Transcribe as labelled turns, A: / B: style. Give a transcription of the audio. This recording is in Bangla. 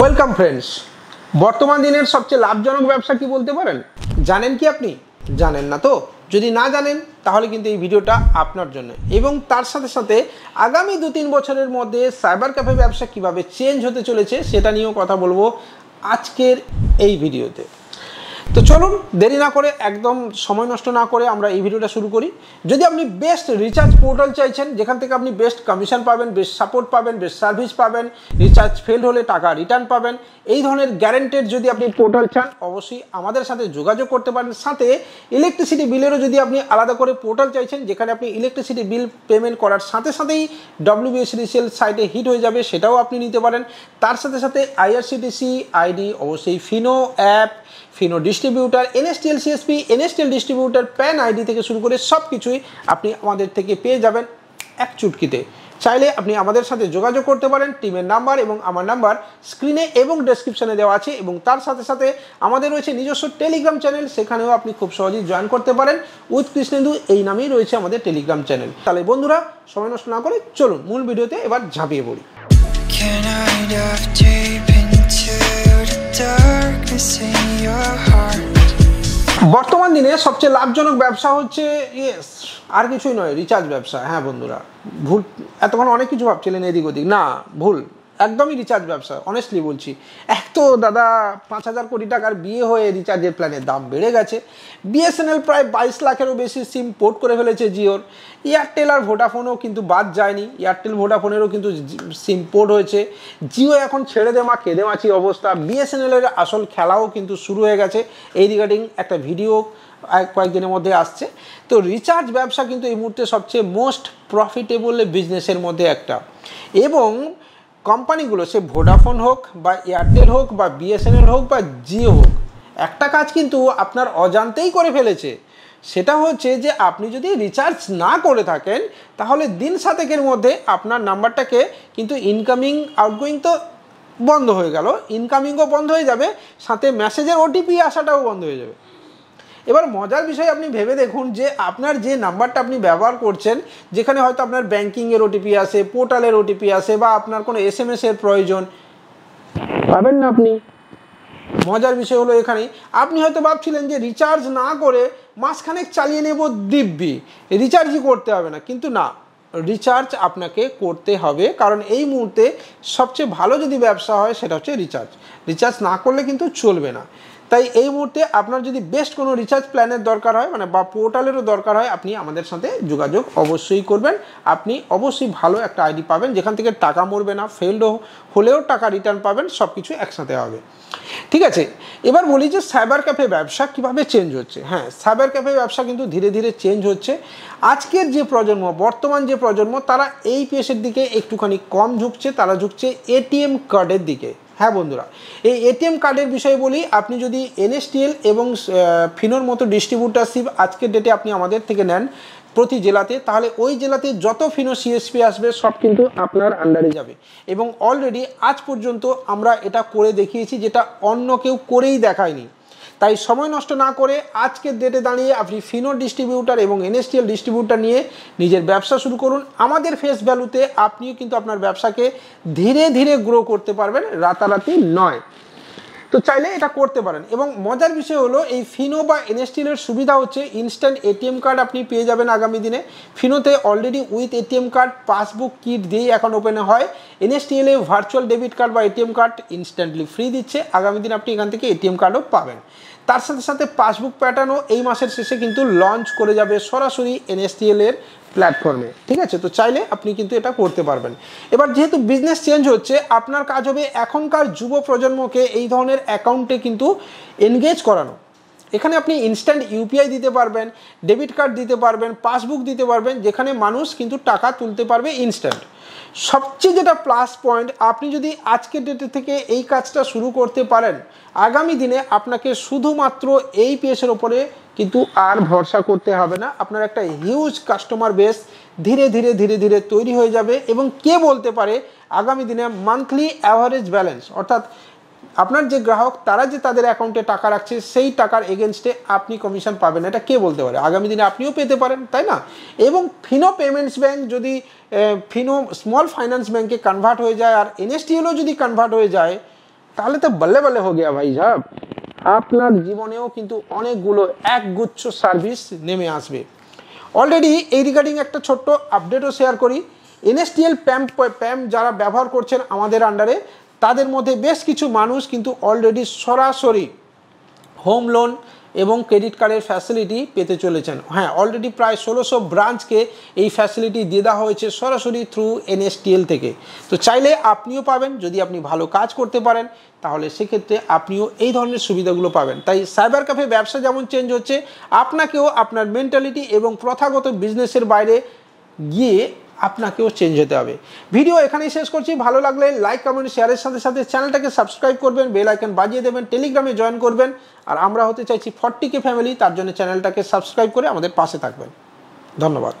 A: Welcome friends. বর্তমান দিনের সবচেয়ে লাভজনক ব্যবসা কি বলতে পারেন? জানেন কি আপনি? জানেন না তো? যদি না জানেন তাহলে কিন্তু এই ভিডিওটা আপনার জন্য। এবং তার সাথে সাথে আগামী 2-3 বছরের মধ্যে সাইবার ক্যাফে ব্যবসা কিভাবে চেঞ্জ হতে চলেছে সেটা নিয়েও কথা বলবো আজকের এই ভিডিওতে। তো চলুন দেরি না করে, একদম সময় নষ্ট না করে আমরা এই ভিডিওটা শুরু করি। যদি আপনি বেস্ট রিচার্জ পোর্টাল চাইছেন, যেখান থেকে আপনি বেস্ট কমিশন পাবেন, বেস্ট সাপোর্ট পাবেন, বেস্ট সার্ভিস পাবেন, রিচার্জ ফেলড হলে টাকা রিটার্ন পাবেন, এই ধরনের গ্যারেন্টেড যদি আপনি পোর্টাল চান, অবশ্যই আমাদের সাথে যোগাযোগ করতে পারেন। সাথে ইলেকট্রিসিটি বিলেরও যদি আপনি আলাদা করে পোর্টাল চাইছেন, যেখানে আপনি ইলেকট্রিসিটি বিল পেমেন্ট করার সাথে সাথেই WBSCL সাইটে হিট হয়ে যাবে, সেটাও আপনি নিতে পারেন। তার সাথে সাথে IRCTC আইডি, অবশ্যই Fino app, Fino distributor, NSTL CSP, NSTL distributor, pan ID থেকে শুরু করে সব কিছুই আপনি আমাদের থেকে পেয়ে যাবেন এক চুটকিতে। চাইলে আপনি আমাদের সাথে যোগাযোগ করতে পারেন। টিমের নাম্বার এবং আমার নাম্বার স্ক্রিনে এবং ডেসক্রিপশনে দেওয়া আছে। এবং তার সাথে সাথে আমাদের রয়েছে নিজস্ব টেলিগ্রাম চ্যানেল, সেখানেও আপনি খুব সহজেই জয়েন করতে পারেন। উইথ কৃষ্ণেন্দু এই নামেই রয়েছে আমাদের টেলিগ্রাম চ্যানেল। তাহলে বন্ধুরা, সময় নষ্ট না করে চলুন মূল ভিডিওতে এবার ঝাঁপিয়ে পড়ি। বর্তমান দিনে সবচেয়ে লাভজনক ব্যবসা হচ্ছে আর কিছুই নয়, রিচার্জ ব্যবসা। হ্যাঁ বন্ধুরা, ভুল, এতক্ষণ অনেক কিছু ভাবছিলেন এদিক ওদিক, না ভুল, একদমই রিচার্জ ব্যবসা। অনেস্টলি বলছি, এক তো দাদা 5,000 কোটি টাকার বিয়ে হয়ে রিচার্জের প্ল্যানের দাম বেড়ে গেছে। BSNL প্রায় 22 লাখেরও বেশি সিম পোর্ট করে ফেলেছে জিওর। এয়ারটেল আর ভোডাফোনও কিন্তু বাদ যায়নি, এয়ারটেল ভোডাফোনেরও কিন্তু সিম পোর্ট হয়েছে। জিও এখন ছেড়ে দেমা কেঁদেমাছি অবস্থা। BSNL-এর আসল খেলাও কিন্তু শুরু হয়ে গেছে। এই রিগার্ডিং একটা ভিডিও কয়েকদিনের মধ্যে আসছে। তো রিচার্জ ব্যবসা কিন্তু এই মুহূর্তে সবচেয়ে মোস্ট প্রফিটেবল বিজনেসের মধ্যে একটা। এবং কোম্পানিগুলো, সে ভোডাফোন হোক বা এয়ারটেল হোক বা BSNL হোক বা জিও হোক, একটা কাজ কিন্তু আপনার অজান্তেই করে ফেলেছে। সেটা হচ্ছে যে আপনি যদি রিচার্জ না করে থাকেন, তাহলে দিন 7-এর মধ্যে আপনার নাম্বারটাকে কিন্তু ইনকামিং আউটগোয়িং তো বন্ধ হয়ে গেল, ইনকামিংও বন্ধ হয়ে যাবে, সাথে মেসেজের OTP আসাটাও বন্ধ হয়ে যাবে। এবার মজার বিষয়, আপনি ভেবে দেখুন যে আপনার যে নাম্বারটা আপনি ব্যবহার করছেন, যেখানে হয়তো আপনার ব্যাংকিংয়ের OTP আসে, পোর্টালের OTP আসে, বা আপনার কোনো SMS-এর প্রয়োজন, পাবেন না আপনি। মজার বিষয় হলো এখানেই, আপনি হয়তো ভাবছিলেন যে রিচার্জ না করে মাসখানেক চালিয়ে নেব দিব্যি, রিচার্জই করতে হবে না, কিন্তু না, রিচার্জ আপনাকে করতে হবে। কারণ এই মুহূর্তে সবচেয়ে ভালো যদি ব্যবসা হয় সেটা হচ্ছে রিচার্জ। রিচার্জ না করলে কিন্তু চলবে না। তাই এই মুহূর্তে আপনার যদি বেস্ট কোনো রিচার্জ প্ল্যানের দরকার হয়, মানে বা পোর্টালেরও দরকার হয়, আপনি আমাদের সাথে যোগাযোগ অবশ্যই করবেন। আপনি অবশ্যই ভালো একটা আইডি পাবেন, যেখান থেকে টাকা মরবে না, ফেলড হলেও টাকা রিটার্ন পাবেন, সব কিছু একসাথে হবে। ঠিক আছে, এবার বলি যে সাইবার ক্যাফে ব্যবসা কিভাবে চেঞ্জ হচ্ছে। হ্যাঁ, সাইবার ক্যাফে ব্যবসা কিন্তু ধীরে ধীরে চেঞ্জ হচ্ছে। আজকের যে প্রজন্ম, বর্তমান যে প্রজন্ম, তারা এই পেশের দিকে একটুখানি কম ঝুঁকছে, তারা ঝুঁকছে ATM কার্ডের দিকে। হ্যাঁ বন্ধুরা, এই ATM কার্ডের বিষয়ে বলি, আপনি যদি NSTL এবং ফিনোর মতো ডিস্ট্রিবিউটারশিপ আজকের ডেটে আপনি আমাদের থেকে নেন প্রতি জেলাতে, তাহলে ওই জেলাতে যত ফিনো CSP আসবে সব কিন্তু আপনার আন্ডারে যাবে। এবং অলরেডি আজ পর্যন্ত আমরা এটা করে দেখিয়েছি, যেটা অন্য কেউ করেই দেখায়নি। তাই সময় নষ্ট না করে আজকের ডেটে দাঁড়িয়ে আপনি ফিনো ডিস্ট্রিবিউটার এবং NSTL ডিস্ট্রিবিউটার নিয়ে নিজের ব্যবসা শুরু করুন। আমাদের ফেস ভ্যালুতে আপনিও কিন্তু আপনার ব্যবসাকে ধীরে ধীরে গ্রো করতে পারবেন, রাতারাতি নয়। তো চাইলে এটা করতে পারেন। এবং মজার বিষয় হলো, এই ফিনো বা NSTL-এর সুবিধা হচ্ছে ইনস্ট্যান্ট ATM কার্ড আপনি পেয়ে যাবেন আগামী দিনে। ফিনোতে already with ATM card passbook kit দিয়েই এখন ওপেনে হয়। NSTL-এ ভার্চুয়াল ডেবিট কার্ড বা ATM কার্ড ইনস্ট্যান্টলি ফ্রি দিচ্ছে। আগামী দিন আপনি এখান থেকে ATM কার্ডও পাবেন। তার সাথে সাথে পাসবুক প্যাটার্নও এই মাসের শেষে কিন্তু লঞ্চ করে যাবে সরাসরি NSTL-এর প্ল্যাটফর্মে। ঠিক আছে, তো চাইলে আপনি কিন্তু এটা করতে পারবেন। এবার যেহেতু বিজনেস চেঞ্জ হচ্ছে, আপনার কাজ হবে এখনকার যুব প্রজন্মকে এই ধরনের অ্যাকাউন্টে কিন্তু এনগেজ করানো। এখানে আপনি ইনস্ট্যান্ট UPI দিতে পারবেন, ডেবিট কার্ড দিতে পারবেন, পাসবুক দিতে পারবেন, যেখানে মানুষ কিন্তু টাকা তুলতে পারবে ইনস্ট্যান্ট। সবচেয়ে যেটা প্লাস পয়েন্ট, আপনি যদি আজকের ডেটে থেকে এই কাজটা শুরু করতে পারেন, আগামী দিনে আপনাকে শুধুমাত্র এই পেজের ওপরে কিন্তু আর ভরসা করতে হবে না। আপনার একটা হিউজ কাস্টমার বেস ধীরে ধীরে ধীরে ধীরে তৈরি হয়ে যাবে। এবং কে বলতে পারে আগামী দিনে মান্থলি অ্যাভারেজ ব্যালেন্স, অর্থাৎ আপনার যে গ্রাহক, তারা যে তাদের অ্যাকাউন্টে টাকা রাখছে, সেই টাকার এগেনস্টে আপনি কমিশন পাবেন, এটা কে বলতে পারে? আগামী দিনে আপনিও পেতে পারেন, তাই না? এবং ফিনো পেমেন্টস ব্যাংক যদি ফিনো স্মল ফাইন্যান্স ব্যাংকে কনভার্ট হয়ে যায়, আর NSTL-ও যদি কনভার্ট হয়ে যায়, তাহলে তো বল্লে বল্লে হয়ে গিয়া ভাই সাহেব, আপনার জীবনেও কিন্তু অনেকগুলো একগুচ্ছ সার্ভিস নেমে আসবে। অলরেডি এই রিগার্ডিং একটা ছোট্ট আপডেটও শেয়ার করি। এনএসটিএল প্যাম যারা ব্যবহার করছেন আমাদের আন্ডারে, তাদের মধ্যে বেশ কিছু মানুষ কিন্তু অলরেডি সরাসরি হোম লোন এবং ক্রেডিট কার্ডের ফ্যাসিলিটি পেতে চলেছেন। হ্যাঁ, অলরেডি প্রায় 1600 ব্রাঞ্চকে এই ফ্যাসিলিটি দিয়ে দেওয়া হয়েছে সরাসরি থ্রু এনএসটিএল থেকে। তো চাইলে আপনিও পাবেন, যদি আপনি ভালো কাজ করতে পারেন তাহলে সেক্ষেত্রে আপনিও এই ধরনের সুবিধাগুলো পাবেন। তাই সাইবার ক্যাফে ব্যবসা যেমন চেঞ্জ হচ্ছে, আপনাকেও আপনার মেন্টালিটি এবং প্রথাগত বিজনেসের বাইরে গিয়ে আপনাকেও চেঞ্জ হতে হবে। ভিডিও এখানেই শেষ করছি। ভালো লাগলে লাইক, কমেন্ট, শেয়ারের সাথে সাথে চ্যানেলটাকে সাবস্ক্রাইব করবেন, বেল আইকন বাজিয়ে দেবেন, টেলিগ্রামে জয়েন করবেন। আর আমরা হতে চাইছি 40K ফ্যামিলি, তার জন্য চ্যানেলটাকে সাবস্ক্রাইব করে আমাদের পাশে থাকবেন। ধন্যবাদ।